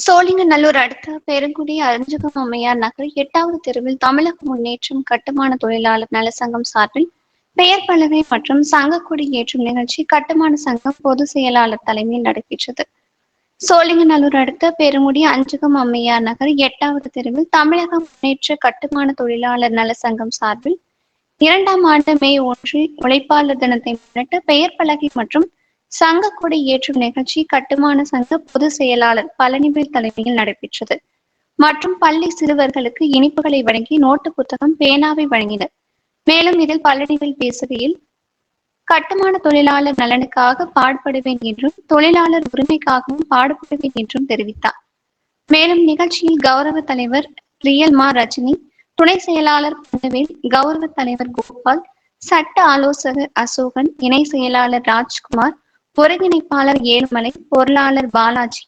சோழிங்கநல்லூர் அடுத்த பெருங்குடி அருஞ்சுகம் அம்மையார் நகர் 8வது தெருவில் தமிழக முன்னேற்றம் கட்டுமான தொழிலாளர் நல சங்கம் சார்பில் பெயர் பலகை மற்றும் சங்கக்கொடி ஏற்றும் நிகழ்ச்சி கட்டுமான சங்கம் பொதுச் செயலாளர் தலைமையில் நடைபெற்றது. சோழிங்கநல்லூர் அடுத்த பெருங்குடி அஞ்சுகம் அம்மையார் நகர் 8வது தெருவில் தமிழக முன்னேற்ற கட்டுமான தொழிலாளர் நல சங்கம் சார்பில் 2ஆம் ஆண்டு மே 1 உழைப்பாளர் தினத்தை முன்னிட்டு பெயர் பலகை மற்றும் சங்கக்கொடி ஏற்றும் நிகழ்ச்சி கட்டுமான சங்க பொதுச் செயலாளர் பழனிவேல் தலைமையில் நடைபெற்றது. மற்றும் பள்ளி சிறுவர்களுக்கு இனிப்புகளை வழங்கி நோட்டு புத்தகம் பேனாவை வழங்கினர். மேலும் இதில் பழனிவேல் பேசுகையில், கட்டுமான தொழிலாளர் நலனுக்காக பாடுபடுவேன் என்றும் தொழிலாளர் உரிமைக்காகவும் பாடுபடுவேன் என்றும் தெரிவித்தார். மேலும் நிகழ்ச்சியில் கௌரவ தலைவர் ரியல்மா ரஜினி, துணை செயலாளர் பொன்னுவேல், கௌரவ தலைவர் கோபால், சட்ட ஆலோசகர் அசோகன், இணை செயலாளர் ராஜ்குமார், ஒருங்கிணைப்பாளர் ஏழுமலை, பொருளாளர் பாலாஜி,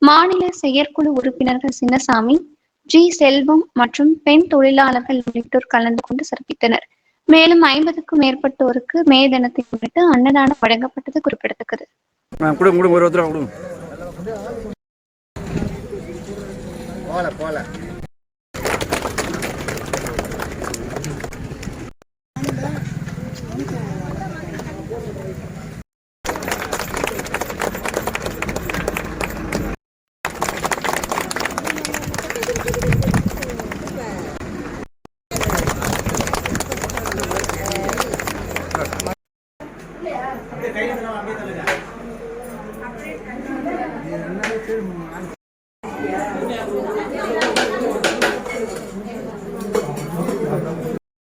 மாநில செயற்குழு உறுப்பினர்கள் சின்னசாமி, ஜி செல்வம் மற்றும் பெண் தொழிலாளர்கள் உள்ளிட்டோர் கலந்து கொண்டு சிறப்பித்தனர். மேலும் 50க்கும் மேற்பட்டோருக்கு மே தினத்தை முன்னிட்டு அன்னதானம் வழங்கப்பட்டது குறிப்பிடத்தக்கது. போல